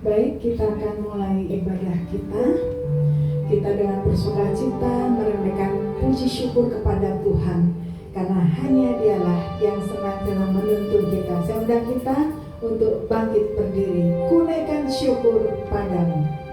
Baik, kita akan mulai ibadah kita. Kita dengan bersukacita merendahkan puji syukur kepada Tuhan, karena hanya Dialah yang senantiasa menuntun kita. Saya undang kita untuk bangkit berdiri, kunaikan syukur padamu.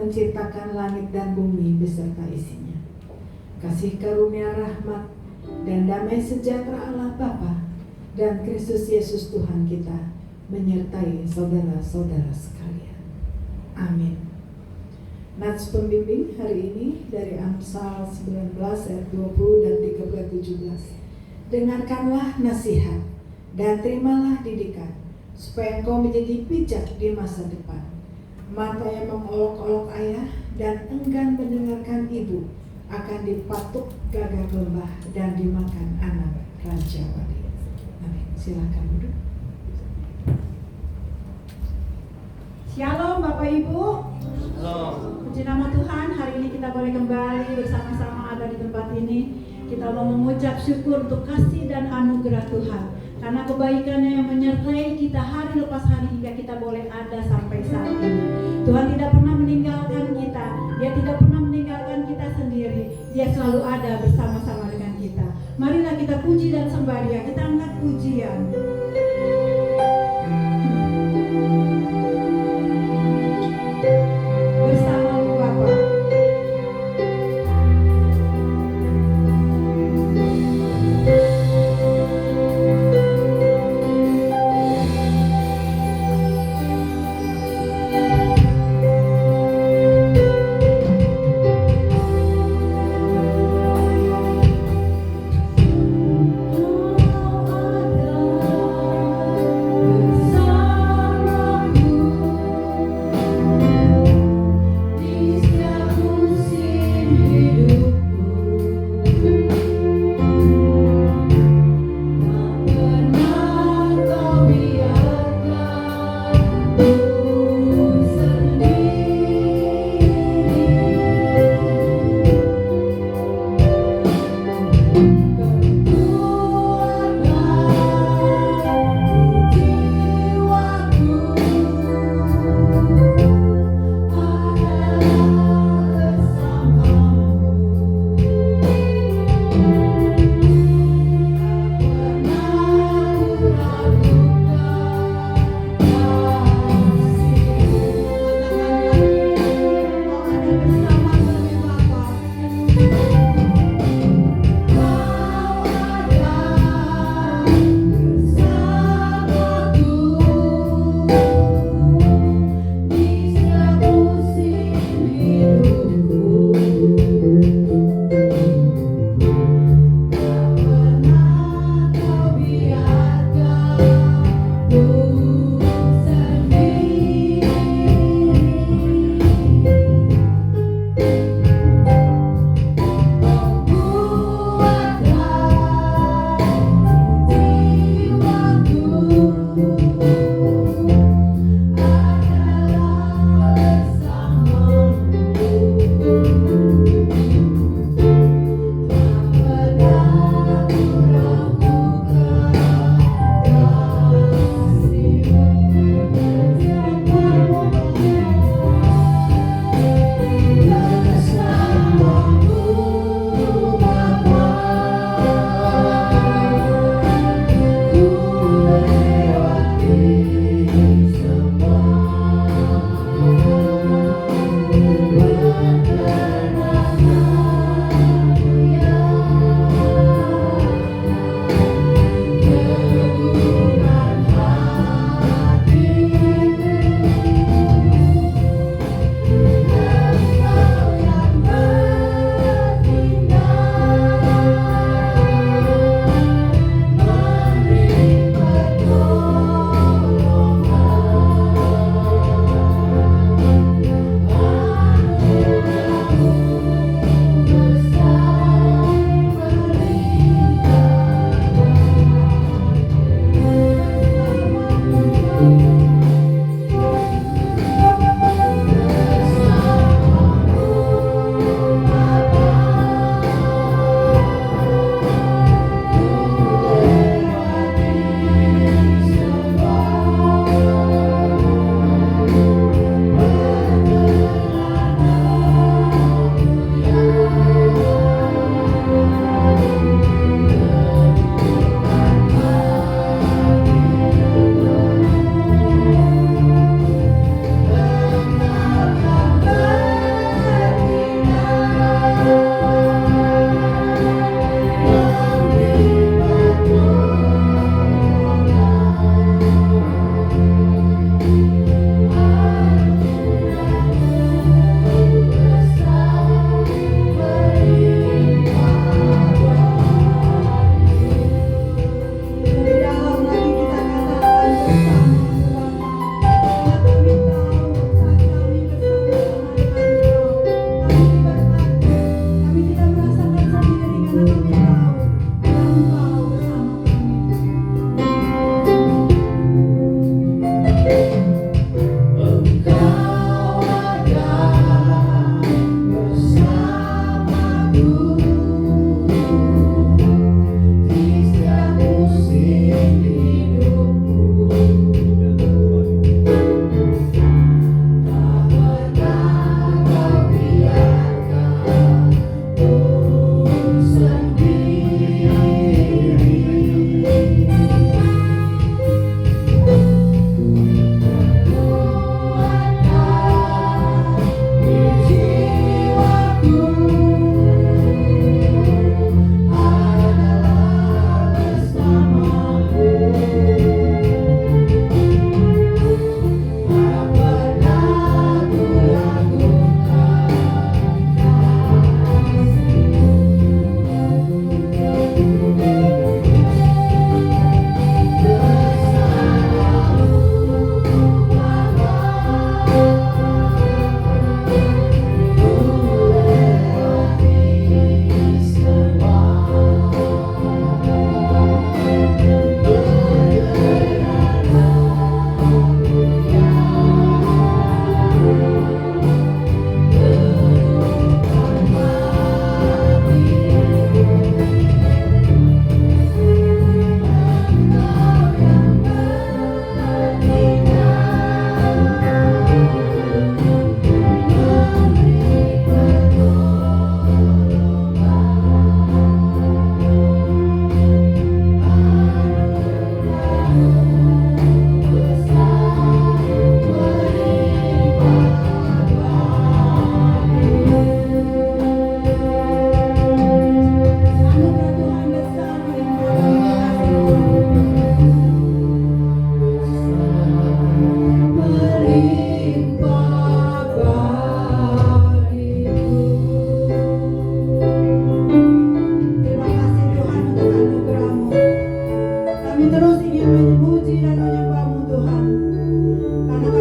Menciptakan langit dan bumi beserta isinya. Kasih karunia rahmat dan damai sejahtera Allah Bapa dan Kristus Yesus Tuhan kita menyertai saudara-saudara sekalian. Amin. Nats pembimbing hari ini dari Amsal 19 ayat 20 dan 13-17. Dengarkanlah nasihat dan terimalah didikan, supaya engkau menjadi bijak di masa depan. Mata yang mengolok-olok ayah dan enggan mendengarkan ibu akan dipatuk gagak lembah dan dimakan anak raja wali. Amin. Silakan duduk. Shalom Bapak Ibu. Shalom. Puji nama Tuhan, hari ini kita boleh kembali bersama-sama ada di tempat ini. Kita mau mengucap syukur untuk kasih dan anugerah Tuhan, karena kebaikannya yang menyertai kita hari lepas hari hingga kita boleh ada sampai saat ini. Tuhan tidak pernah meninggalkan kita, Dia tidak pernah meninggalkan kita sendiri. Dia selalu ada bersama-sama dengan kita. Marilah kita puji dan sembah Dia. Kita angkat pujian. Bersama Bapa.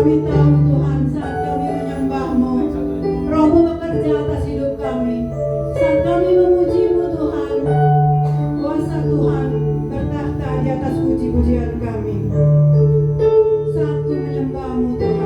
Kami tahu Tuhan saat kami menyembah-Mu, Roh-Mu bekerja atas hidup kami. Saat kami memuji-Mu Tuhan, kuasa Tuhan bertakhta di atas puji-pujian kami. Saat ku menyembah-Mu Tuhan,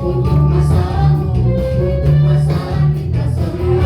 untuk masalahmu, untuk masalah kita semua.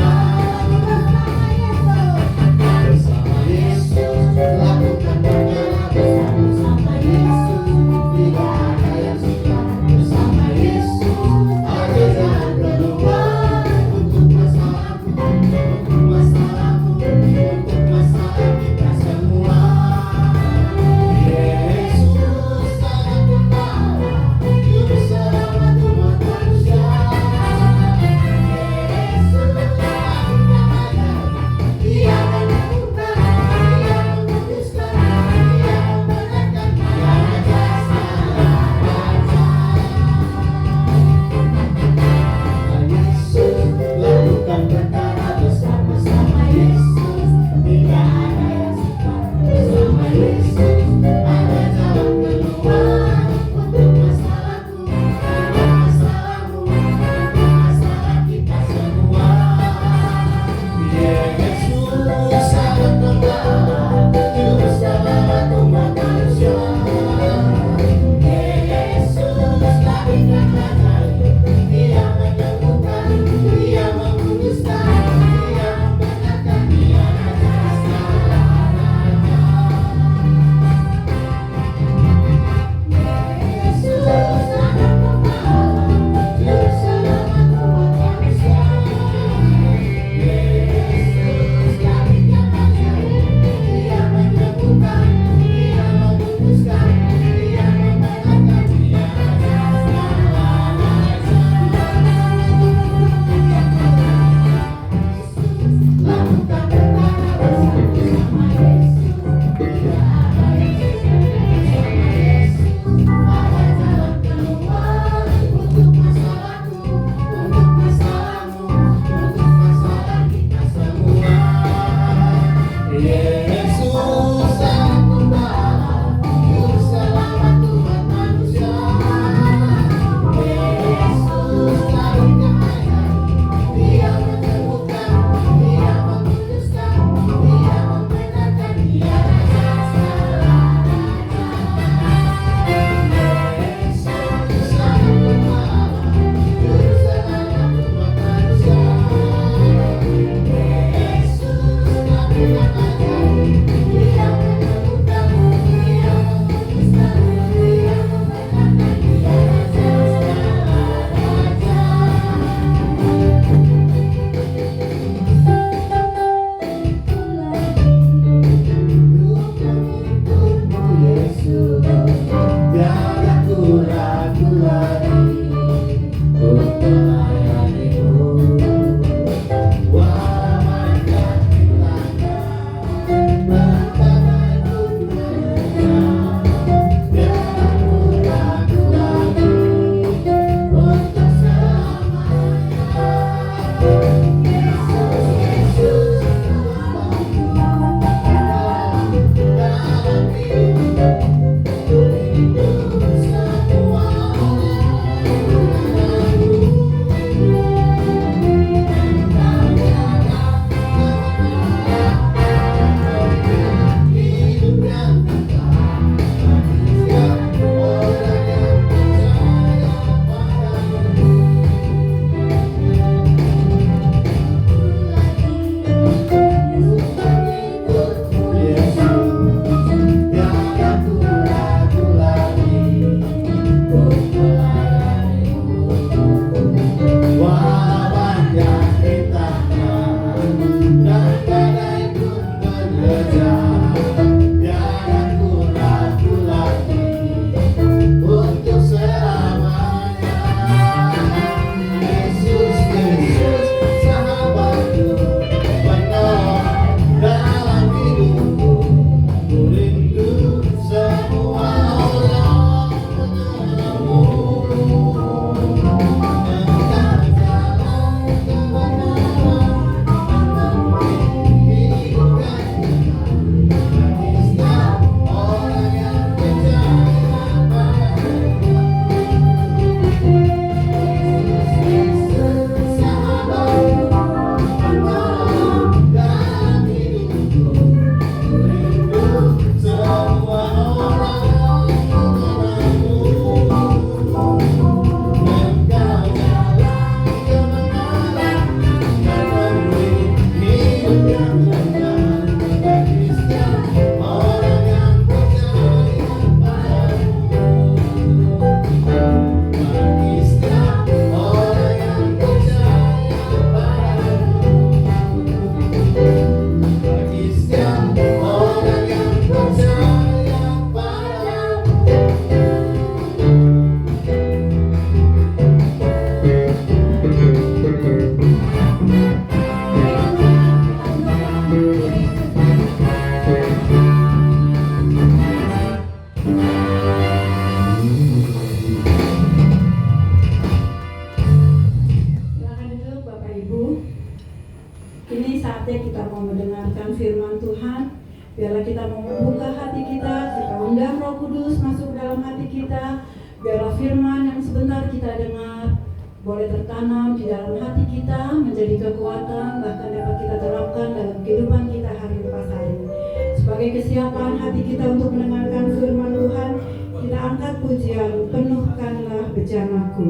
masuk dalam hati kita. Biarlah firman yang sebentar kita dengar boleh tertanam di dalam hati kita, menjadi kekuatan, bahkan dapat kita terapkan dalam kehidupan kita hari lepas hari. Sebagai kesiapan hati kita untuk mendengarkan firman Tuhan, kita angkat pujian, penuhkanlah bejanaku.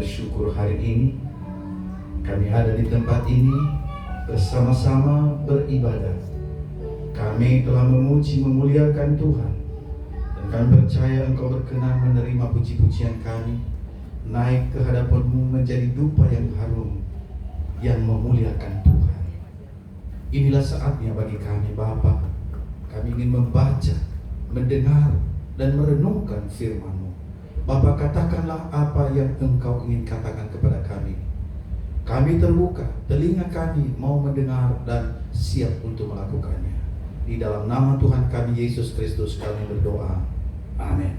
bersyukur hari ini kami ada di tempat ini bersama-sama beribadah. Kami telah memuji memuliakan Tuhan, dan kami percaya Engkau berkenan menerima puji-pujian kami naik ke hadapan-Mu menjadi dupa yang harum yang memuliakan Tuhan. Inilah saatnya bagi kami Bapa. Kami ingin membaca, mendengar, dan merenungkan firman-Mu. Bapa, katakanlah apa yang Engkau ingin katakan kepada kami. Kami terbuka, telinga kami mau mendengar dan siap untuk melakukannya. Di dalam nama Tuhan kami Yesus Kristus kami berdoa. Amin.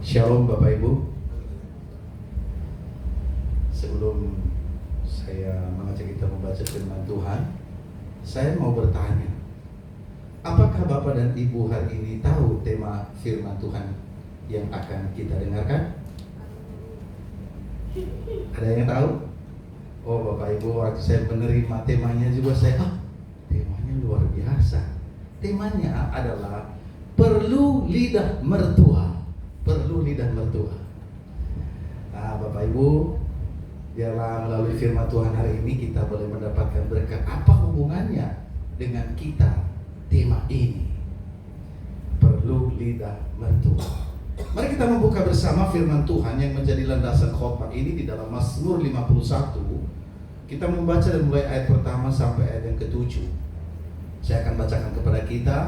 Shalom Bapak Ibu. Sebelum saya mengajak kita membaca firman Tuhan, saya mau bertanya, apakah Bapak dan Ibu hari ini tahu tema firman Tuhan yang akan kita dengarkan? Ada yang tahu? Oh Bapak Ibu, waktu saya menerima temanya juga temanya luar biasa. Temanya adalah perlu lidah mertua. Perlu lidah mertua. Nah Bapak Ibu, biarlah melalui firman Tuhan hari ini kita boleh mendapatkan berkat. Apa hubungannya dengan kita tema ini? Perlu lidah mertua. Mari kita membuka bersama firman Tuhan yang menjadi landasan khotbah ini di dalam Mazmur 51. Kita membaca dari mulai ayat pertama sampai ayat yang ke-7. Saya akan bacakan kepada kita.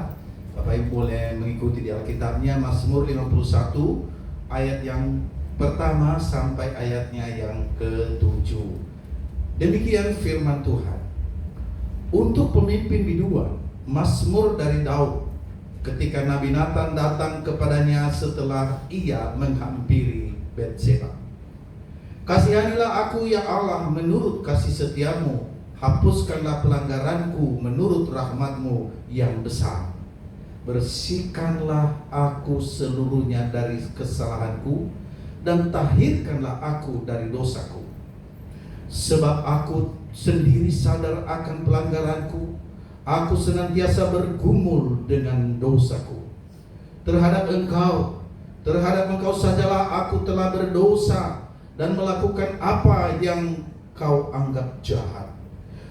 Bapak Ibu boleh mengikuti di Alkitabnya. Mazmur 51 ayat yang pertama sampai ayatnya yang ke-7. Demikian firman Tuhan. Untuk pemimpin biduan, Mazmur dari Daud, ketika Nabi Nathan datang kepadanya setelah ia menghampiri Betseba. Kasihanilah aku ya Allah menurut kasih setiamu, hapuskanlah pelanggaranku menurut rahmatmu yang besar. Bersihkanlah aku seluruhnya dari kesalahanku, dan tahirkanlah aku dari dosaku. Sebab aku sendiri sadar akan pelanggaranku, aku senantiasa bergumul dengan dosaku. Terhadap engkau sajalah aku telah berdosa dan melakukan apa yang kau anggap jahat.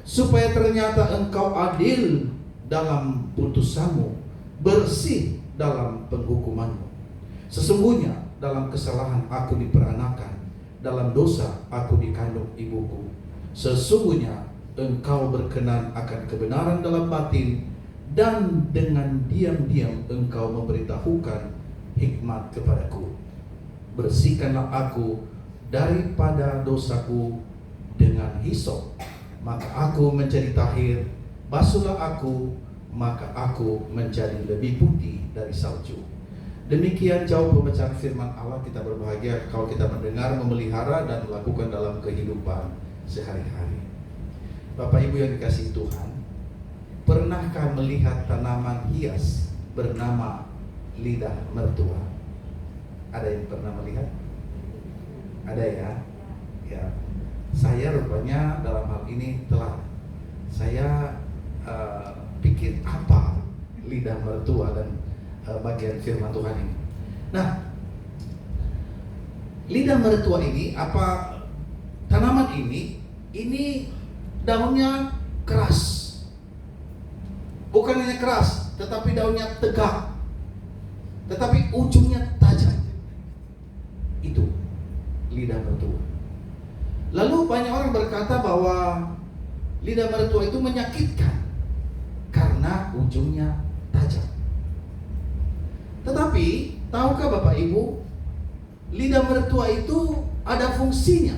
Supaya ternyata engkau adil dalam putusanmu, bersih dalam penghukumanmu. Sesungguhnya dalam kesalahan aku diperanakan, dalam dosa aku dikandung ibuku. Sesungguhnya engkau berkenan akan kebenaran dalam batin, dan dengan diam-diam engkau memberitahukan hikmat kepadaku. Bersihkanlah aku daripada dosaku dengan hisop, maka aku menjadi tahir. Basuhlah aku, maka aku menjadi lebih putih dari salju. Demikian jauh pembacaan firman Allah. Kita berbahagia kalau kita mendengar, memelihara, dan melakukan dalam kehidupan sehari-hari. Bapak Ibu yang dikasihi Tuhan, pernahkah melihat tanaman hias bernama lidah mertua? Ada yang pernah melihat? Ada ya? Ya. Saya rupanya dalam hal ini telah saya pikir apa lidah mertua dan bagian firman Tuhan ini. Nah, lidah mertua ini, apa tanaman ini daunnya keras. Bukan hanya keras, tetapi daunnya tegak, tetapi ujungnya tajam. Itu lidah mertua. Lalu banyak orang berkata bahwa lidah mertua itu menyakitkan karena ujungnya tajam. Tetapi tahukah Bapak Ibu, lidah mertua itu ada fungsinya.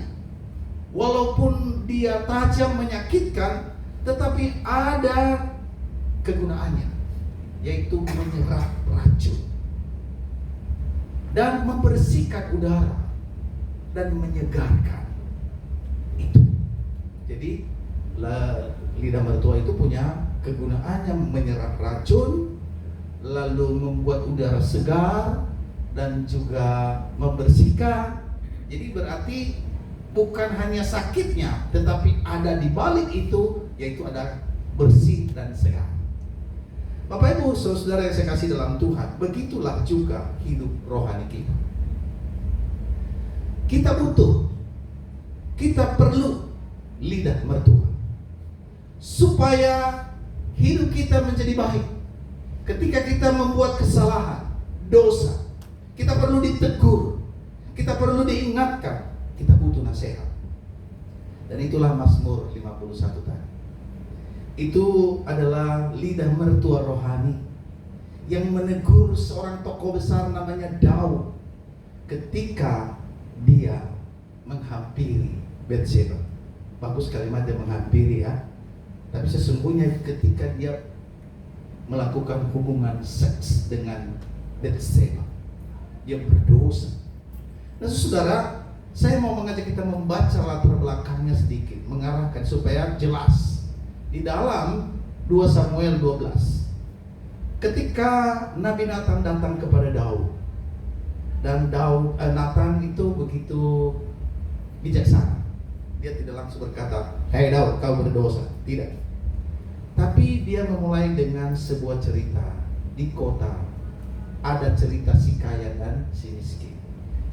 Walaupun dia tajam menyakitkan, tetapi ada kegunaannya, yaitu menyerap racun dan membersihkan udara dan menyegarkan. Itu. Jadi lidah mertua itu punya kegunaannya menyerap racun, lalu membuat udara segar, dan juga membersihkan. Jadi berarti bukan hanya sakitnya, tetapi ada di balik itu, yaitu ada bersih dan segar. Bapak Ibu saudara yang saya kasih dalam Tuhan, begitulah juga hidup rohani kita. Kita butuh, kita perlu lidah mertua supaya hidup kita menjadi baik. Ketika kita membuat kesalahan, dosa, kita perlu ditegur, kita perlu diingatkan, kita butuh nasihat. Dan itulah Mazmur 51 tadi. itu adalah lidah mertua rohani yang menegur seorang tokoh besar namanya Daud ketika dia menghampiri Bathsheba. Bagus kalimatnya menghampiri ya. Tapi sesungguhnya ketika dia melakukan hubungan seks dengan Bathsheba, dia berdosa. Nah saudara, saya mau mengajak kita membaca latar belakangnya sedikit, mengarahkan supaya jelas. Di dalam 2 Samuel 12, ketika Nabi Nathan datang kepada Daud, dan Nathan itu begitu bijaksana. Dia tidak langsung berkata, "Hei Daud, kau berdosa." Tidak. Tapi dia memulai dengan sebuah cerita. Di kota ada cerita si kaya dan si miskin.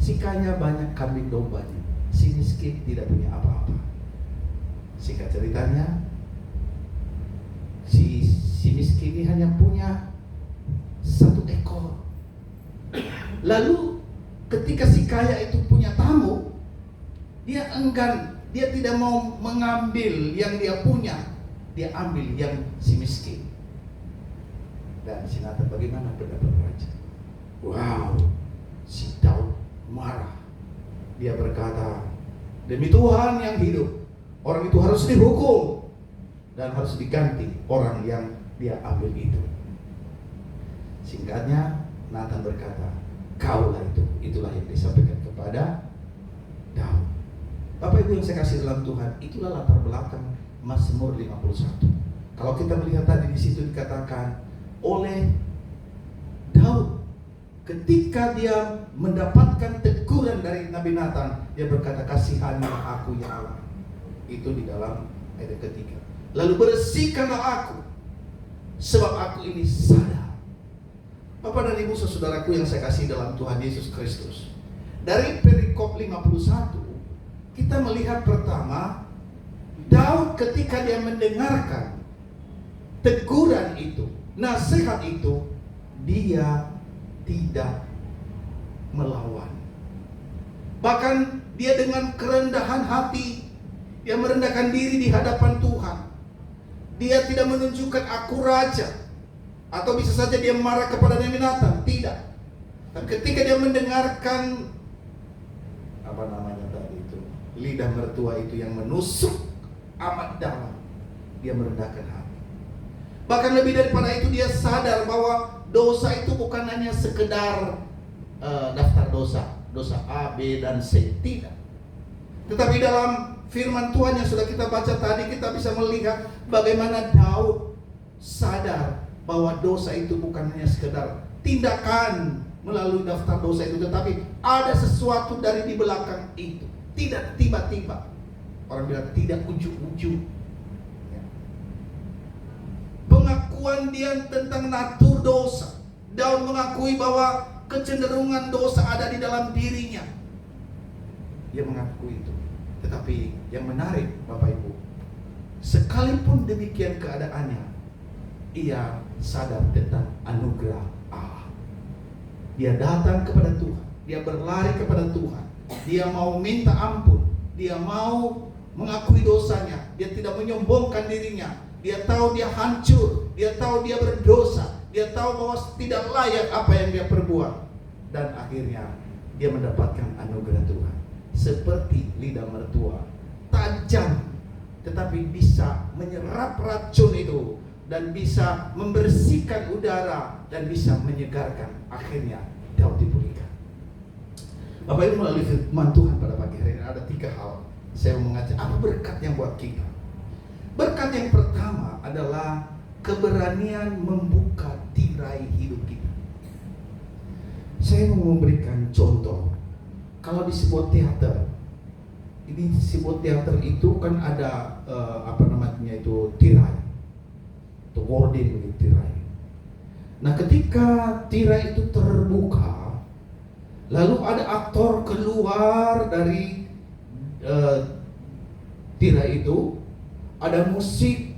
Si kaya banyak kambing dombanya, si miskin tidak punya apa-apa. Singkat ceritanya, si miskin ini hanya punya 1 ekor. Lalu ketika si kaya itu punya tamu, dia enggan, dia tidak mau mengambil yang dia punya, dia ambil yang si miskin. Dan si Nathan, bagaimana pendapat raja? Wow, si Daud marah. Dia berkata, demi Tuhan yang hidup, orang itu harus dihukum dan harus diganti orang yang dia ambil itu. Singkatnya, Nathan berkata, kaulah itu. Itulah yang disampaikan kepada Daud. Bapak Ibu yang saya kasih dalam Tuhan, itulah latar belakang Mazmur 51. Kalau kita melihat tadi di situ dikatakan oleh Daud, ketika dia mendapatkan teguran dari Nabi Nathan, dia berkata, kasihanilah aku ya Allah. Itu di dalam ayat ketiga. Lalu bersihkanlah aku, sebab aku ini sadar. Bapak dan Ibu saudaraku yang saya kasih dalam Tuhan Yesus Kristus, dari perikop 51 kita melihat pertama, Daud ketika dia mendengarkan teguran itu, nasihat itu, dia tidak melawan. Bahkan dia dengan kerendahan hati, dia merendahkan diri di hadapan Tuhan. Dia tidak menunjukkan aku raja, atau bisa saja dia marah kepada Nabi Nathan. Tidak. Tapi ketika dia mendengarkan lidah mertua itu yang menusuk amat dalam, dia merendahkan hati. Bahkan lebih daripada itu, dia sadar bahwa dosa itu bukan hanya sekedar daftar dosa A, B, dan C, tidak. Tetapi dalam firman Tuhan yang sudah kita baca tadi, kita bisa melihat bagaimana Daud sadar bahwa dosa itu bukan hanya sekedar tindakan melalui daftar dosa itu, tetapi ada sesuatu dari di belakang itu. Tidak tiba-tiba, orang bilang tidak ujug-ujug. Pengakuan dia tentang natur dosa. Daud mengakui bahwa kecenderungan dosa ada di dalam dirinya. Dia mengakui itu. Tetapi yang menarik Bapak Ibu, sekalipun demikian keadaannya, ia sadar tentang anugerah Allah. Dia datang kepada Tuhan, dia berlari kepada Tuhan, dia mau minta ampun, dia mau mengakui dosanya, dia tidak menyombongkan dirinya. Dia tahu dia hancur, dia tahu dia berdosa, dia tahu bahwa tidak layak apa yang dia perbuat. Dan akhirnya dia mendapatkan anugerah Tuhan. Seperti lidah mertua, tajam tetapi bisa menyerap racun itu dan bisa membersihkan udara dan bisa menyegarkan. Akhirnya Daud dipulihkan. Bapak Ibu, melalui firman Tuhan pada pagi hari ini ada 3 hal saya mau mengajak apa berkat yang buat kita. Berkat yang pertama adalah keberanian membuka tirai hidup kita. Saya mau memberikan contoh. Kalau di sebuah teater, ini sebuah teater itu kan ada tirai, itu wording begitu, tirai. Nah, ketika tirai itu terbuka, lalu ada aktor keluar dari tirai itu, ada musik,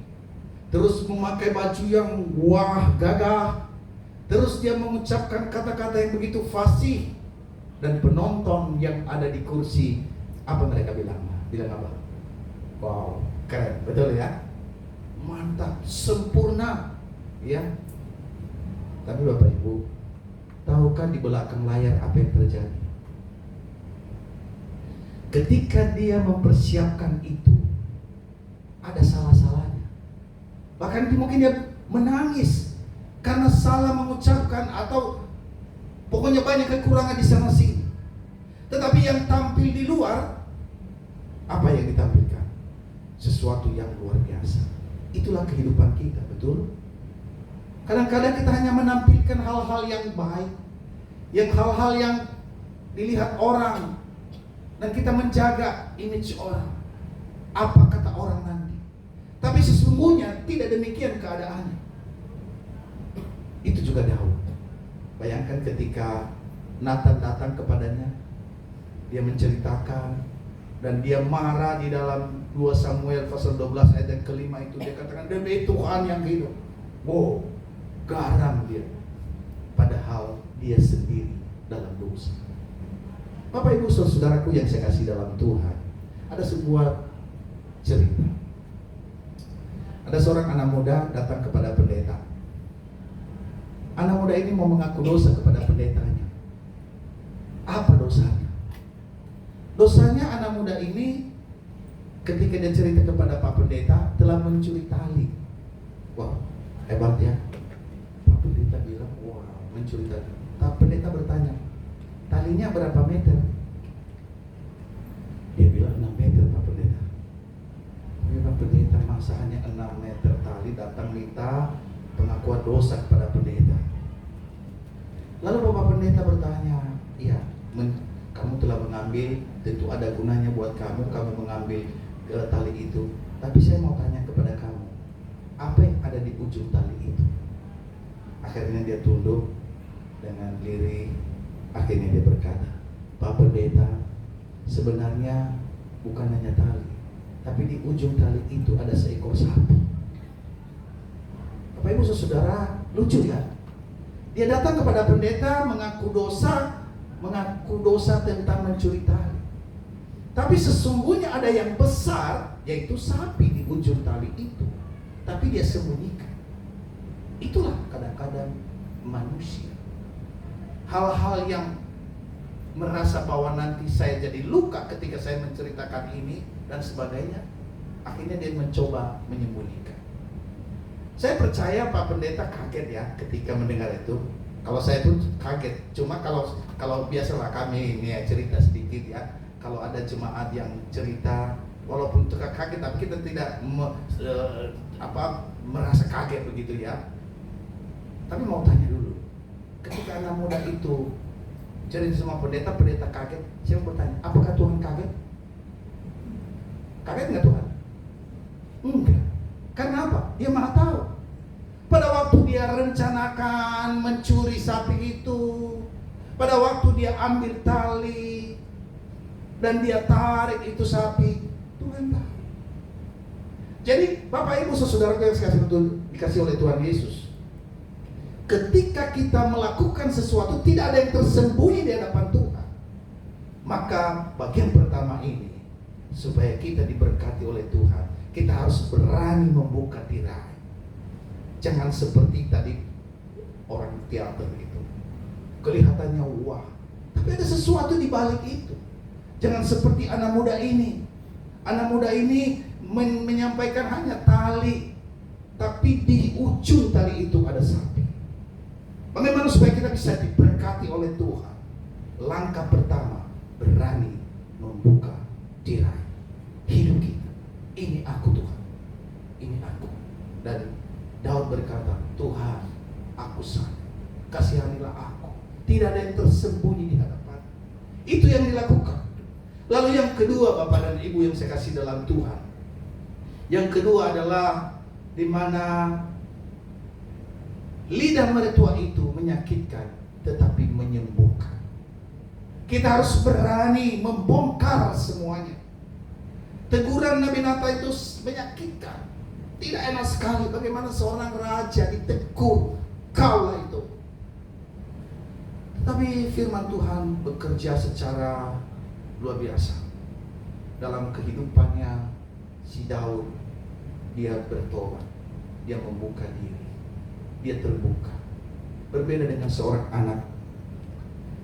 terus memakai baju yang gagah, terus dia mengucapkan kata-kata yang begitu fasih, dan penonton yang ada di kursi, apa mereka bilang? Bilang apa? Wow, keren, betul ya? mantap, sempurna, ya. Tapi Bapak Ibu, tahukah di belakang layar apa yang terjadi? Ketika dia mempersiapkan itu, ada salah-salahnya. Bahkan mungkin dia menangis karena salah mengucapkan, atau pokoknya banyak kekurangan di sana sini. Tetapi yang tampil di luar, apa yang ditampilkan? Sesuatu yang luar biasa. Itulah kehidupan kita, betul? Kadang-kadang kita hanya menampilkan hal-hal yang baik, yang hal-hal yang dilihat orang, dan kita menjaga image orang, apa kata orang nanti. Tapi sesungguhnya tidak demikian keadaannya. Itu juga Daud. Bayangkan ketika Nathan datang kepadanya, dia menceritakan, dan dia marah di dalam 2 Samuel pasal 12 ayat yang kelima itu. Dia katakan, demi Tuhan yang hidup. Wow, garam dia. Padahal dia sendiri dalam dosa. Bapak Ibu saudaraku yang saya kasih dalam Tuhan, ada sebuah cerita. Ada seorang anak muda datang kepada pendeta. Anak muda ini mau mengaku dosa kepada pendetanya. Apa dosanya? Dosanya anak muda ini ketika dia cerita kepada Pak Pendeta telah mencuri tali. Wah, hebat ya. Pak Pendeta bilang, wah, mencuri tali. Pak Pendeta bertanya, talinya berapa meter? Dia bilang 6 meter Pak Pendeta. Pak Pendeta, masa hanya 6 meter tali, datang minta pengakuan dosa kepada pendeta. Lalu Bapak Pendeta bertanya, iya, kamu telah mengambil, tentu ada gunanya buat kamu mengambil tali itu. Tapi saya mau tanya kepada kamu, apa yang ada di ujung tali itu? Akhirnya dia tunduk dengan lirih. Akhirnya dia berkata, Pak Pendeta, sebenarnya bukan hanya tali, tapi di ujung tali itu ada seekor sapi. Bapak Ibu saudara, lucu ya. Dia datang kepada pendeta mengaku dosa tentang mencuri tali. Tapi sesungguhnya ada yang besar, yaitu sapi di ujung tali itu. Tapi dia sembunyikan. Itulah kadang-kadang manusia. Hal-hal yang merasa bahwa nanti saya jadi luka ketika saya menceritakan ini dan sebagainya, akhirnya dia mencoba menyembunyikan. Saya percaya Pak Pendeta kaget ya ketika mendengar itu. Kalau saya pun kaget. Cuma kalau biasalah kami ini ya, cerita sedikit ya. Kalau ada jemaat yang cerita, walaupun kaget, tapi kita tidak merasa kaget begitu ya. Tapi mau tanya dulu, ketika anak muda itu cerita sama pendeta kaget. Saya mau bertanya, apakah Tuhan kaget? Kaget nggak Tuhan? Enggak. Karena apa? Dia maha tahu. Pada waktu dia rencanakan mencuri sapi itu, pada waktu dia ambil tali dan dia tarik itu sapi, Tuhan tahu. Jadi Bapak Ibu saudara yang dikasih oleh Tuhan Yesus, ketika kita melakukan sesuatu tidak ada yang tersembunyi di hadapan Tuhan. Maka bagian pertama ini, supaya kita diberkati oleh Tuhan, kita harus berani membuka tirai. Jangan seperti tadi orang teater itu, kelihatannya wah, tapi ada sesuatu di balik itu. Jangan seperti anak muda ini. Anak muda ini menyampaikan hanya tali, tapi di ujung tali itu ada sapi. Bagaimana supaya kita bisa diberkati oleh Tuhan? Langkah pertama, berani membuka tirai hidup kita. Ini aku Tuhan, ini aku. Dan Daud berkata, Tuhan, aku sanggup, kasihanilah aku. Tidak ada yang tersembunyi di hadapan. Itu yang dilakukan. Lalu yang kedua, Bapak dan Ibu yang saya kasih dalam Tuhan, yang kedua adalah di mana lidah mertua itu menyakitkan tetapi menyembuhkan. Kita harus berani membongkar semuanya. Teguran Nabi Nathan itu menyakitkan. Tidak enak sekali bagaimana seorang raja ditegur, kaulah itu. Tapi firman Tuhan bekerja secara luar biasa. Dalam kehidupannya si Daud, dia bertobat. dia membuka diri, dia terbuka. Berbeda dengan seorang anak.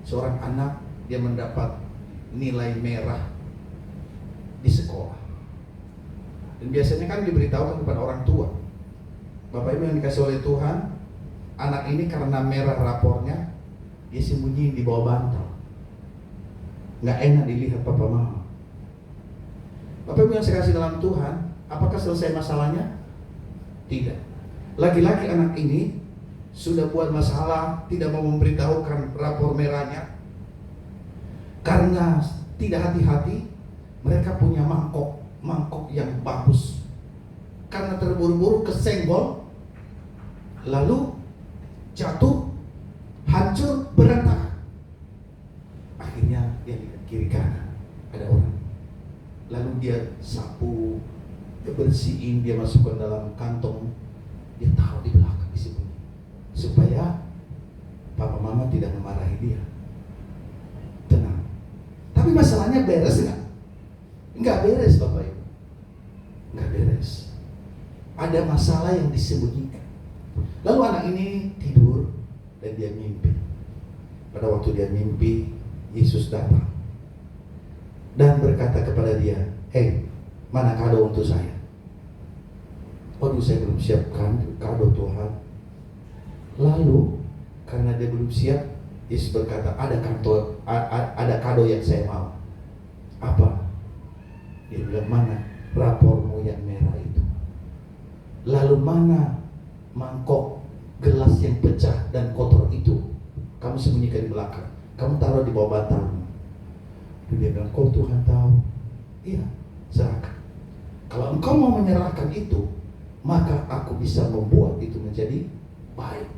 Seorang anak dia mendapat nilai merah di sekolah. Dan biasanya kan diberitahukan kepada orang tua. Bapak Ibu yang dikasih oleh Tuhan, anak ini karena merah rapornya, dia sembunyi di bawah bantal. Nggak enak dilihat papa mama. Bapak Ibu yang saya kasih dalam Tuhan, apakah selesai masalahnya? Tidak. Lagi-lagi anak ini sudah buat masalah, tidak mau memberitahukan rapor merahnya. Karena tidak hati-hati, mereka punya mangkok yang bagus. Karena terburu-buru kesenggol, lalu jatuh, hancur, berantakan. Akhirnya dia lihat kiri kanan, ada orang. Lalu dia sapu, dia bersihin, dia masukkan dalam kantong, dia taruh di belakang di sini, supaya papa mama tidak memarahi dia. Tenang. Tapi masalahnya beres nggak? Nggak beres, Bapak Ibu. Nggak beres. Ada masalah yang disembunyikan. Lalu anak ini tidur dan dia mimpi. Pada waktu dia mimpi, Yesus datang dan berkata kepada dia, "Hei, mana kado untuk saya?" "Waduh, saya belum siapkan kado Tuhan." Lalu karena dia belum siap, Yesus berkata, ada kado yang saya mau. Apa? Dia bilang, "Mana rapormu yang merah itu? Lalu mana mangkok gelas yang pecah dan kotor itu? Kamu sembunyikan di belakang, kamu taruh di bawah bantalmu." Dia bilang, "Kau Tuhan tahu." "Iya, serahkan. Kalau engkau mau menyerahkan itu, maka aku bisa membuat itu menjadi baik.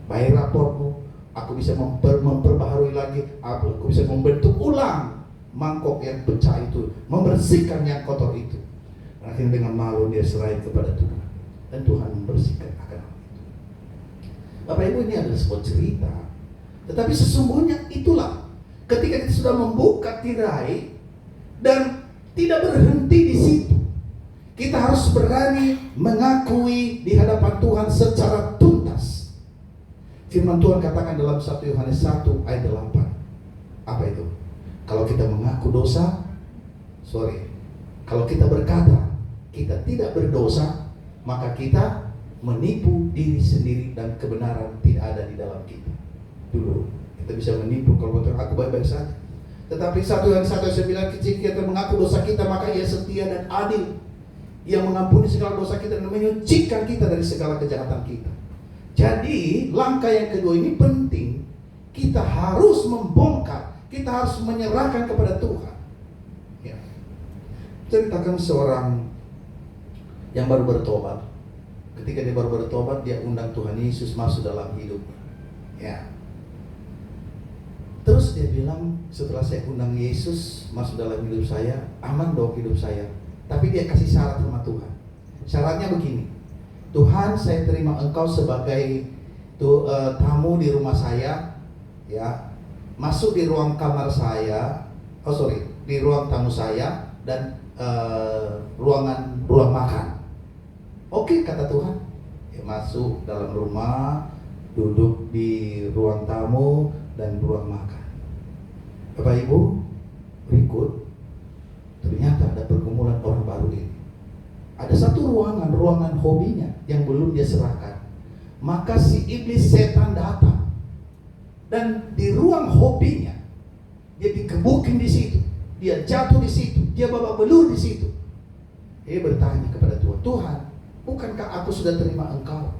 Baik rapormu, aku bisa memperbaharui lagi, aku bisa membentuk ulang mangkok yang pecah itu, membersihkan yang kotor itu." Akhirnya dengan malu dia serahkan kepada Tuhan, dan Tuhan membersihkan akan hal itu. Bapak Ibu, ini adalah sebuah cerita, tetapi sesungguhnya itulah ketika kita sudah membuka tirai dan tidak berhenti di situ, kita harus berani mengakui di hadapan Tuhan secara tuntas. Firman Tuhan katakan dalam 1 Yohanes 1 ayat 8. Apa itu? Kalau kita mengaku dosa, kalau kita berkata kita tidak berdosa, maka kita menipu diri sendiri dan kebenaran tidak ada di dalam kita. Dulu kita bisa menipu kalau aku baik-baik saja. Tetapi 1 Yohanes 1:9, jika kita mengaku dosa kita, maka Ia setia dan adil. Ia mengampuni segala dosa kita dan menyucikan kita dari segala kejahatan kita. Jadi langkah yang kedua ini penting. Kita harus membongkar, kita harus menyerahkan kepada Tuhan. Ya. Ceritakan seorang yang baru bertobat. Ketika dia baru bertobat, dia undang Tuhan Yesus masuk dalam hidupnya. Ya. Terus dia bilang, setelah saya undang Yesus masuk dalam hidup saya, aman dong hidup saya. Tapi dia kasih syarat sama Tuhan. Syaratnya begini, "Tuhan, saya terima Engkau sebagai tamu di rumah saya, ya, masuk di ruang kamar saya, di ruang tamu saya dan ruang makan." Oke, kata Tuhan. Ya, masuk dalam rumah, duduk di ruang tamu dan ruang makan. Bapak Ibu, berikut ternyata ada pergumulan orang baru ini. Ada satu ruangan hobinya yang belum dia serahkan. Maka si iblis setan datang, dan di ruang hobinya dia dikebukin di situ, dia jatuh di situ, dia babak belur di situ. Dia bertanya kepada Tuhan, "Tuhan, bukankah aku sudah terima Engkau?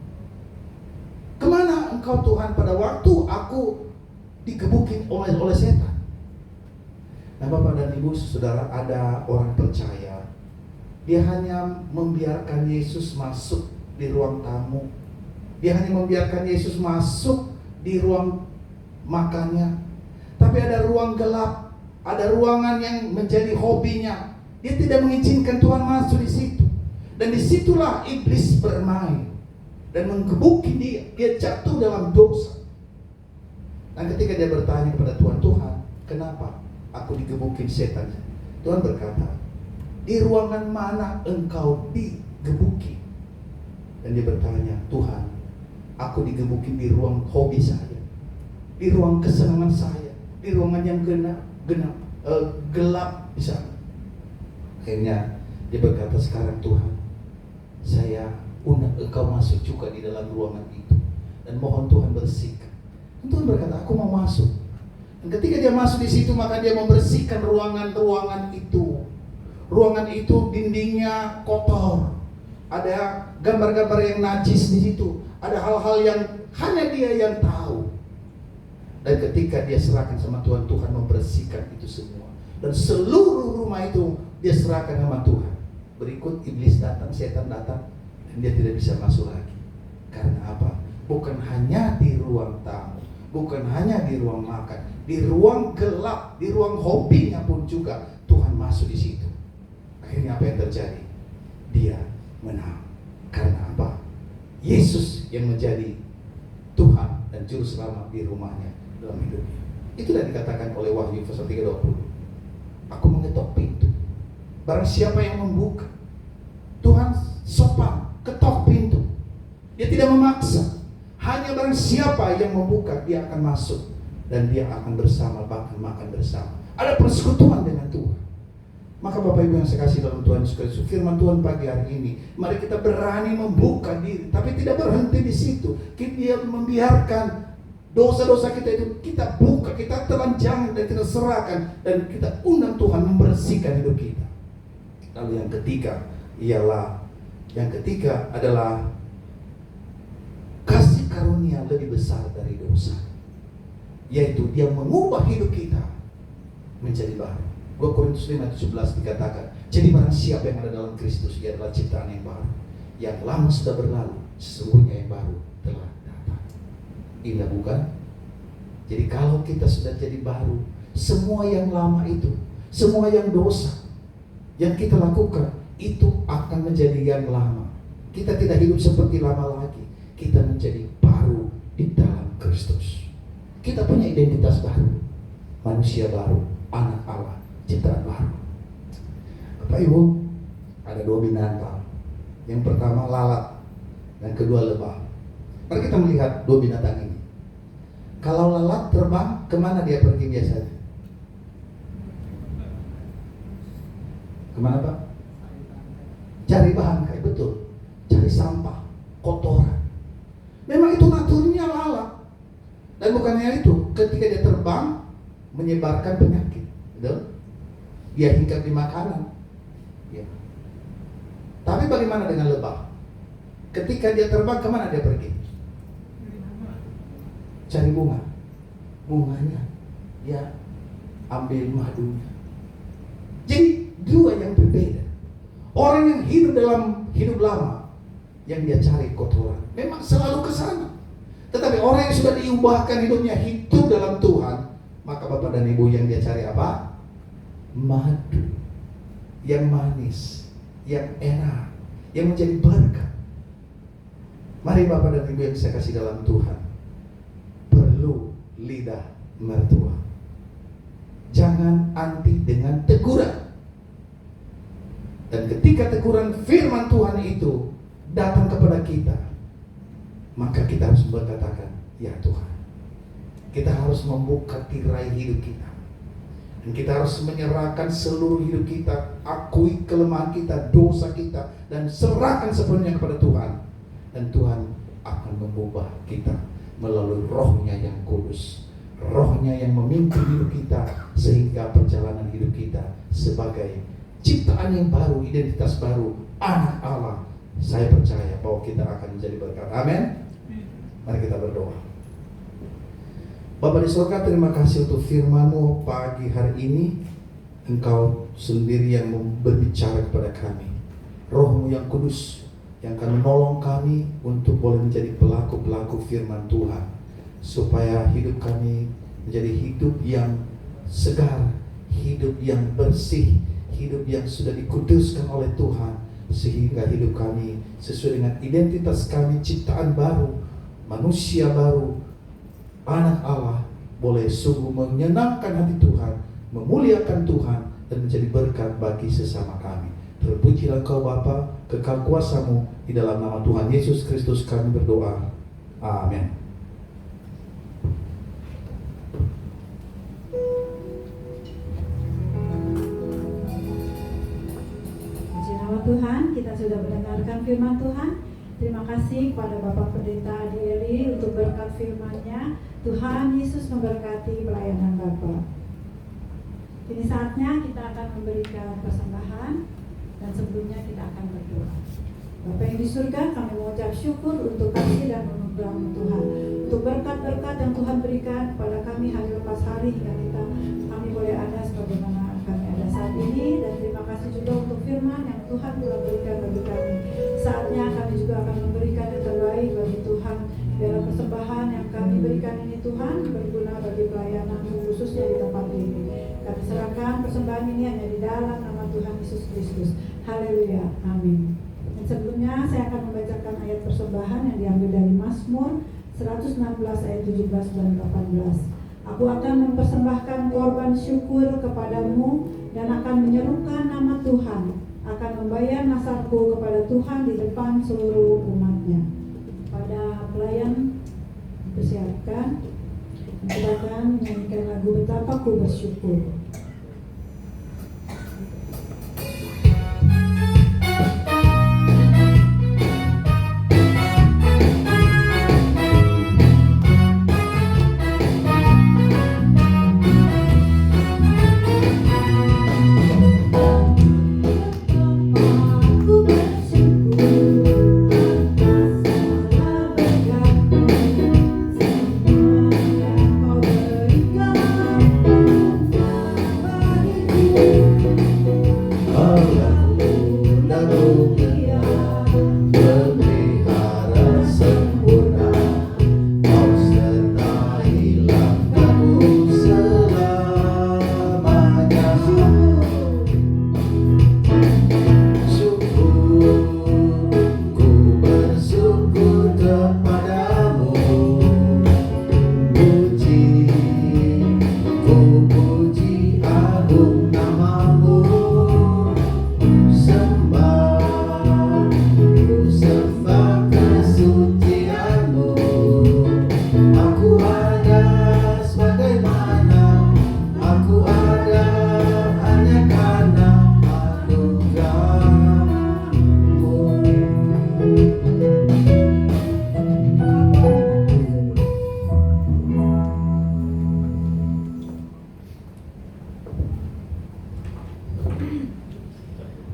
Kemana Engkau Tuhan pada waktu aku dikebukin oleh setan?" Nah, Bapak dan Ibu Saudara, ada orang percaya, dia hanya membiarkan Yesus masuk di ruang tamu, dia hanya membiarkan Yesus masuk di ruang makannya. Tapi ada ruang gelap, ada ruangan yang menjadi hobinya, dia tidak mengizinkan Tuhan masuk di situ. Dan disitulah iblis bermain dan menggebuki dia jatuh dalam dosa. Dan ketika dia bertanya kepada Tuhan, "Tuhan, kenapa aku digebukin setan?" Tuhan berkata, "Di ruangan mana engkau digebuki?" Dan dia bertanya, Tuhan, aku digebukin di ruang hobi saya, di ruang kesenangan saya, di ruangan yang gelap di sana. Akhirnya dia berkata, sekarang Tuhan, saya undang Engkau masuk juga di dalam ruangan itu, dan mohon Tuhan bersihkan. Dan Tuhan berkata, aku mau masuk. Dan ketika dia masuk di situ, maka dia membersihkan ruangan itu. Ruangan itu dindingnya kotor, ada gambar-gambar yang najis di situ, ada hal-hal yang hanya dia yang tahu. Dan ketika dia serahkan sama Tuhan, Tuhan membersihkan itu semua. Dan seluruh rumah itu dia serahkan sama Tuhan. Berikut iblis datang, setan datang, dan dia tidak bisa masuk lagi. Karena apa? Bukan hanya di ruang tamu, bukan hanya di ruang makan, di ruang gelap, di ruang hobinya pun juga Tuhan masuk di situ. Akhirnya apa yang terjadi? Dia menang. Karena apa? Yesus yang menjadi Tuhan dan Juru Selamat di rumahnya, dalam hidupnya. Itulah dikatakan oleh Wahyu pasal 3:20. Aku mengetok pintu, barang siapa yang membuka. Tuhan sopan, ketok pintu. Dia tidak memaksa. Hanya barang siapa yang membuka, dia akan masuk. Dan dia akan bersama, bahkan makan bersama. Ada persekutuan dengan Tuhan. Maka Bapak Ibu yang saya kasih dalam Tuhan Yesus Kristus, firman Tuhan pagi hari ini, mari kita berani membuka diri, tapi tidak berhenti di situ. Kita membiarkan dosa-dosa kita itu kita buka, kita telanjangi dan kita serahkan, dan kita undang Tuhan membersihkan hidup kita. Lalu yang ketiga adalah kasih karunia lebih besar dari dosa, yaitu dia mengubah hidup kita menjadi baru. 2 Korintus 5:17 dikatakan, jadi barang siapa yang ada dalam Kristus, ia adalah ciptaan yang baru. Yang lama sudah berlalu, sesungguhnya yang baru telah datang. Indah bukan? Jadi kalau kita sudah jadi baru, semua yang lama itu, semua yang dosa yang kita lakukan, itu akan menjadi yang lama. Kita tidak hidup seperti lama lagi. Kita menjadi baru di dalam Kristus. Kita punya identitas baru, manusia baru, anak Allah, ciptaan baru. Bapak Ibu, ada 2 binatang. Yang pertama lalat, dan kedua lebah. Mari kita melihat 2 binatang ini. Kalau lalat terbang, kemana dia pergi biasanya? Kemana Pak? Cari bahan kayu, betul. Cari sampah, kotoran. Memang itu naturnya lalat. Dan bukannya itu, ketika dia terbang, menyebarkan penyakit. Betul? Dia hinggap di makanan. Ya. Tapi bagaimana dengan lebah? Ketika dia terbang, kemana dia pergi? Cari bunga. Bunganya dia ambil madunya. Jadi 2 yang berbeda. Orang yang hidup dalam hidup lama, yang dia cari kotoran, memang selalu ke sana. Tetapi orang yang sudah diubahkan hidupnya, hidup dalam Tuhan, maka Bapak dan Ibu yang dia cari apa? Madu yang manis, yang enak, yang menjadi berkat. Mari Bapak dan Ibu yang saya kasih dalam Tuhan, perlu lidah mertua. Jangan anti dengan teguran. Dan ketika teguran firman Tuhan itu datang kepada kita, maka kita harus berkatakan, ya Tuhan. Kita harus membuka tirai hidup kita. Dan kita harus menyerahkan seluruh hidup kita, akui kelemahan kita, dosa kita, dan serahkan sepenuhnya kepada Tuhan. Dan Tuhan akan mengubah kita melalui Roh-Nya yang kudus, Roh-Nya yang memimpin hidup kita, sehingga perjalanan hidup kita sebagai ciptaan yang baru, identitas baru, anak Allah, saya percaya bahwa kita akan menjadi berkat. Amin. Mari kita berdoa. Bapa di surga, terima kasih untuk firman-Mu pagi hari ini. Engkau sendiri yang berbicara kepada kami. Roh-Mu yang kudus yang akan menolong kami untuk boleh menjadi pelaku-pelaku firman Tuhan, supaya hidup kami menjadi hidup yang segar, hidup yang bersih, hidup yang sudah dikuduskan oleh Tuhan, sehingga hidup kami sesuai dengan identitas kami, ciptaan baru, manusia baru, anak Allah, boleh sungguh menyenangkan hati Tuhan, memuliakan Tuhan, dan menjadi berkat bagi sesama kami. Terpujilah Engkau Bapa, kekal kuasa-Mu. Di dalam nama Tuhan Yesus Kristus kami berdoa. Amin. Puji nama Tuhan, kita sudah mendengarkan firman Tuhan. Terima kasih kepada Bapak Pendeta Adi Eli untuk berkat firman-Nya. Tuhan Yesus memberkati pelayanan Bapak. Ini saatnya kita akan memberikan persembahan, dan sebelumnya kita akan berdoa. Bapa yang di surga, kami mengucap syukur untuk kasih dan anugerah Tuhan, untuk berkat-berkat yang Tuhan berikan kepada kami hari lepas hari hingga kami boleh ada sebagaimana kami ada saat ini. Dan terima kasih juga untuk firman yang Tuhan telah berikan bagi kami. Saatnya kami juga akan memberikan yang terbaik bagi Tuhan. Biarlah persembahan yang kami berikan ini Tuhan berguna bagi pelayanan khususnya di tempat ini. Kami serahkan persembahan ini hanya di dalam nama Tuhan Yesus Kristus. Haleluya, amin. Dan sebelumnya saya akan membacakan ayat persembahan yang diambil dari Mazmur 116 ayat 17 dan 18. Aku akan mempersembahkan korban syukur kepadamu dan akan menyerukan nama Tuhan, akan membayar nasarku kepada Tuhan di depan seluruh umatnya. Pada pelayan dipersiapkan, kita akan menyanyikan lagu Betapa Ku Bersyukur.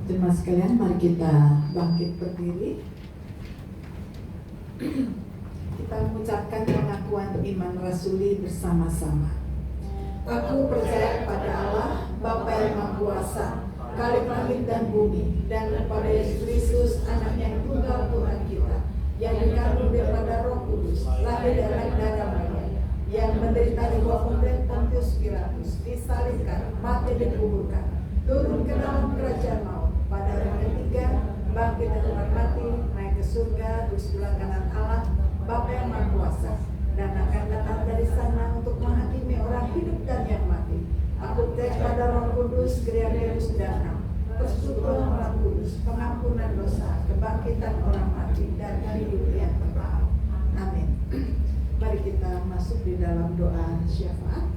Jemaat sekalian, mari kita bangkit berdiri. Kita mengucapkan pengakuan iman rasuli bersama-sama. Aku percaya kepada Allah, Bapa yang Maha Kuasa, Khalik langit dan bumi, dan kepada Yesus Kristus, Anaknya yang tunggal Tuhan kita, yang dikandung daripada Roh Kudus, lahir dari darah Maria, yang menderita di bawah pemerintahan Pontius Pilatus, disalibkan, mati dan dikuburkan, turun ke dalam kerajaan maut, pada hari ketiga bangkit dari orang mati, naik ke surga di sebelah kanan Allah, Bapa yang Maha Kuasa, dan akan datang dari sana untuk menghakimi orang hidup dan yang mati. Aku percaya pada Roh Kudus, gereja Kudus dan Ham, persekutuan orang kudus, pengampunan dosa, kebangkitan orang mati, dan hidup yang kekal. Amin. Mari kita masuk di dalam doa syafaat.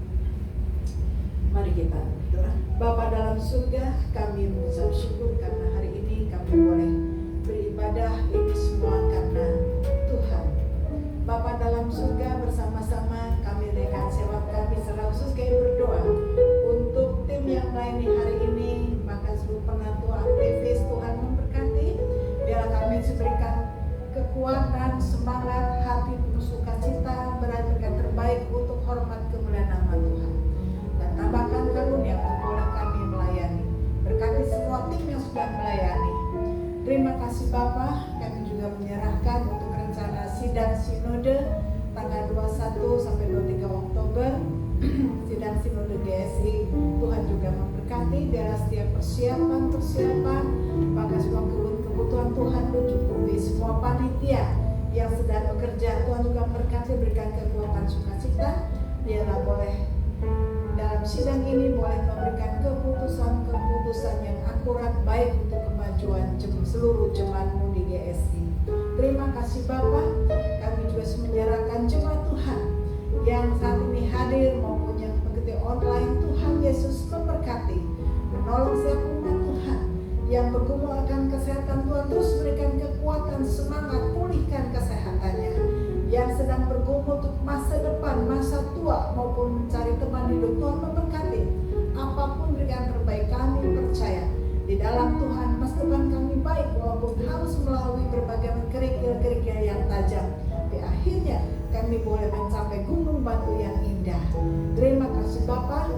Mari kita berdoa. Bapa dalam surga, kami mengucap syukur karena hari ini kami boleh beribadah ini semua karena Tuhan. Bapa dalam surga, bersama-sama kami dengan sewa kami secara khusus kami berdoa untuk tim yang melayani hari ini, bahkan seluruh penatua aktivis. Tuhan memberkati, biarlah kami diberikan kekuatan, semangat, hati penuh sukacita, berajarkan terbaik untuk hormat kemuliaan nama Tuhan. Dan tambahkan karunia untuk boleh kami melayani. Berkati semua tim yang sudah melayani. Terima kasih Bapa, kami juga menyerahkan untuk rencana sidang sinode tanggal 21 sampai 23 Oktober. Sidang sinode GSI, Tuhan juga memberkati, biarlah setiap persiapan, maka semua kebutuhan Tuhan mencukupi, semua panitia yang sedang bekerja, Tuhan juga memberkati, berikan kekuatan sukacita, biarlah boleh dalam sidang ini boleh memberikan keputusan-keputusan yang akurat baik untuk kemajuan seluruh jemaat-Mu di GSI. Terima kasih Bapa, kami juga menyerahkan jemaat Tuhan yang saat ini hadir maupun yang mengikuti online. Tuhan Yesus memberkati, menolong setiap umat Tuhan yang bergumul akan kesehatan. Tuhan terus berikan kekuatan, semangat, pulihkan kesehatannya. Yang sedang bergumul untuk masa depan, masa tua maupun mencari teman hidup, Tuhan memberkati. Apapun berikan terbaik, kami percaya di dalam Tuhan masa depan kami baik, walaupun harus melalui berbagai kerikil-kerikil yang tajam. Di akhirnya kami boleh mencapai gunung batu yang indah. Terima kasih Bapa.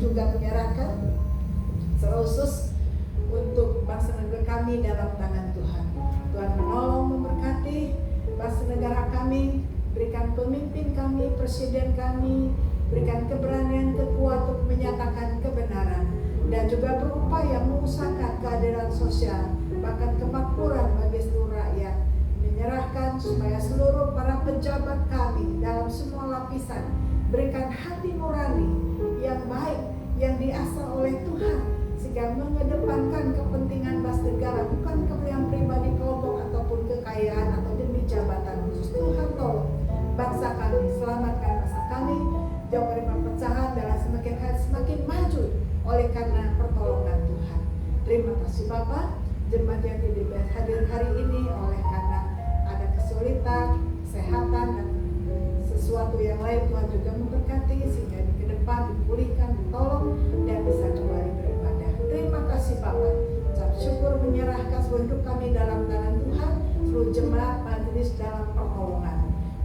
Juga menyerahkan secara khusus untuk bangsa negara kami dalam tangan Tuhan. Tuhan menolong, memberkati bangsa negara kami, berikan pemimpin kami, presiden kami, berikan keberanian, kekuatan untuk menyatakan kebenaran dan juga berupaya mengusahakan keadilan sosial, bahkan kemakmuran bagi seluruh rakyat. Menyerahkan supaya seluruh para pejabat kami dalam semua lapisan berikan hati nurani yang baik, yang diasah oleh Tuhan, sehingga mengedepankan kepentingan bangsa negara, bukan kepentingan pribadi kelompok ataupun kekayaan atau demi jabatan khusus. Tuhan tolong bangsa kami, selamatkan bangsa kami jauh dari perpecahan dan semakin maju oleh karena pertolongan Tuhan. Terima kasih Bapak. Jemaat yang tidak hadir hari ini oleh karena ada kesulitan, kesehatan dan sesuatu yang lain, Tuhan juga memberkati sehingga di depan dipulihkan, ditolong dan bisa kembali beribadah. Terima kasih Bapak. Ucap syukur menyerahkan seluruh hidup kami dalam tangan Tuhan, seluruh jemaat majelis dalam pertolongan.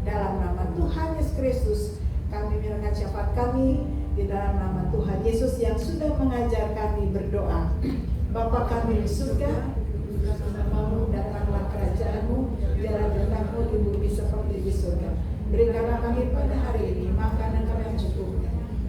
Dalam nama Tuhan Yesus Kristus kami menyerahkan syafaat kami, di dalam nama Tuhan Yesus yang sudah mengajar kami berdoa. Bapa kami di surga, namamu, datanglah kerajaan-Mu, jalan kehendak-Mu di bumi seperti di surga. Berikanlah kami pada hari ini makanan kami yang cukup,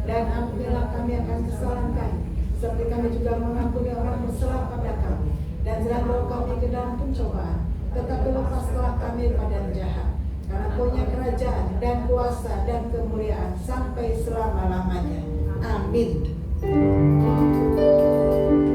dan ampunilah kami akan kesalahan kami, seperti kami juga mengampuni orang bersalah pada kami. Dan jangan bawa kami ke dalam pencobaan, tetapi lepaskanlah kami pada yang jahat. Karena punya kerajaan dan kuasa dan kemuliaan sampai selama-lamanya. Amin. Ku ada wajah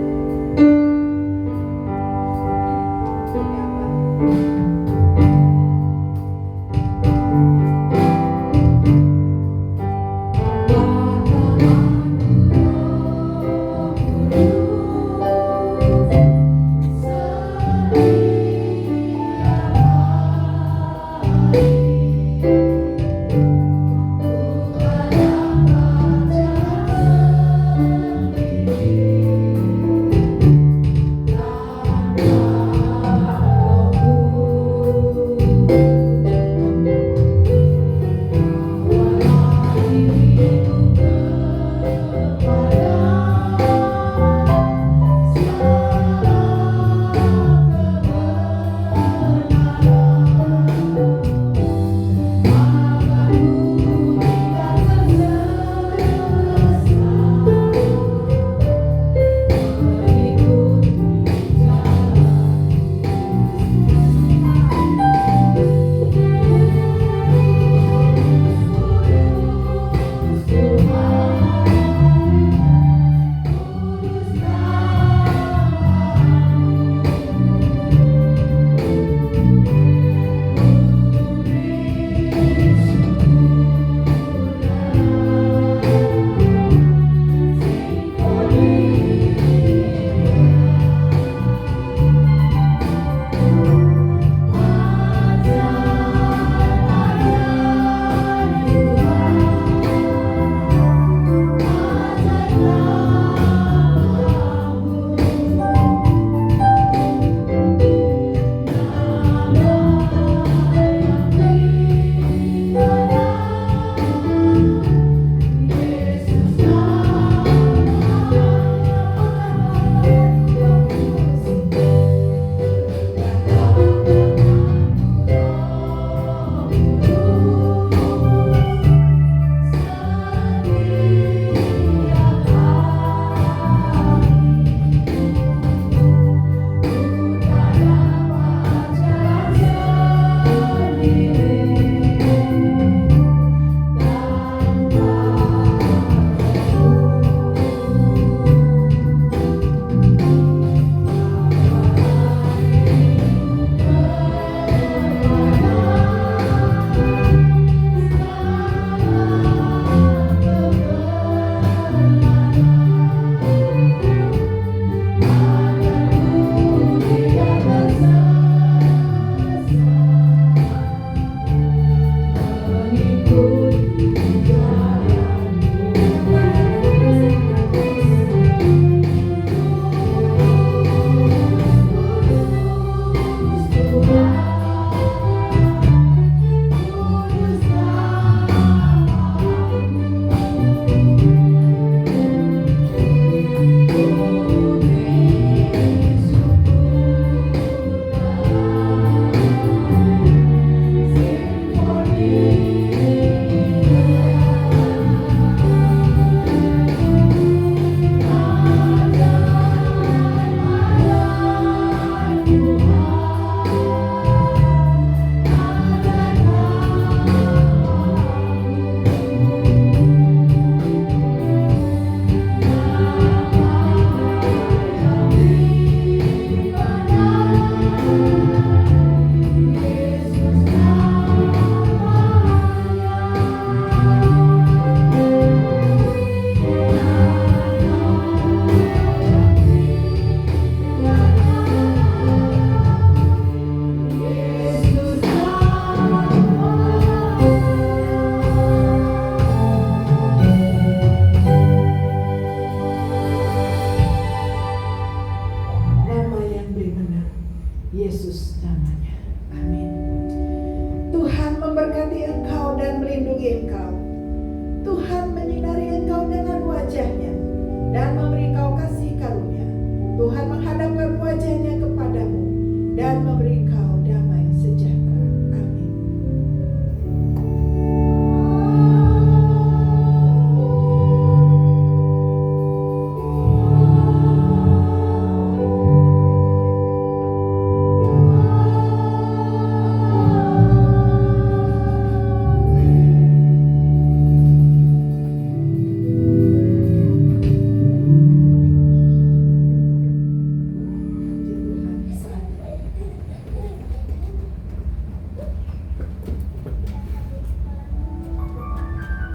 memberkati engkau dan melindungi engkau. Tuhan menyinari engkau dengan wajah-Nya dan memberi kau kasih karunia. Tuhan menghadapkan wajah-Nya kepadamu dan memberi kau